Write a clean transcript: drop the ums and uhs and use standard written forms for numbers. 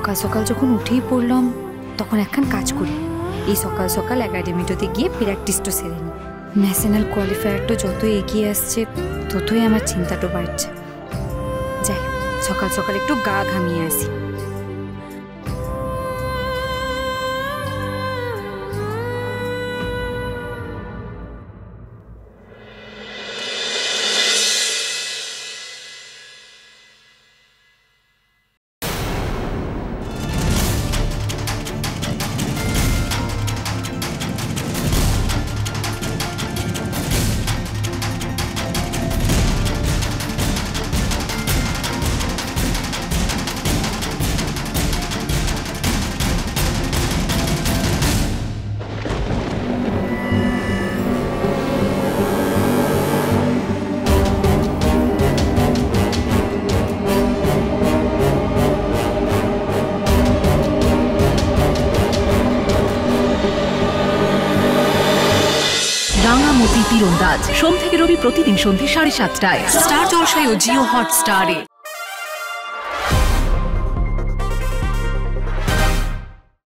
সকাল সকাল যখন উঠেই পড়লাম তখন একখান কাজ করি, এই সকাল সকাল একাডেমিটাতে গিয়ে প্র্যাকটিসটা সেরে নিই। ন্যাশনাল কোয়ালিফায়ারটা যত এগিয়ে আসছে ততই আমার চিন্তাটা বাড়ছে। যাই সকাল সকাল একটু গা ঘামিয়ে আসি। রাঙামতি তীরন্দাজ সোম থেকে রবি প্রতিদিন সন্ধ্যে 7:30টায় স্টার জলসায় ও জিও হটস্টারে।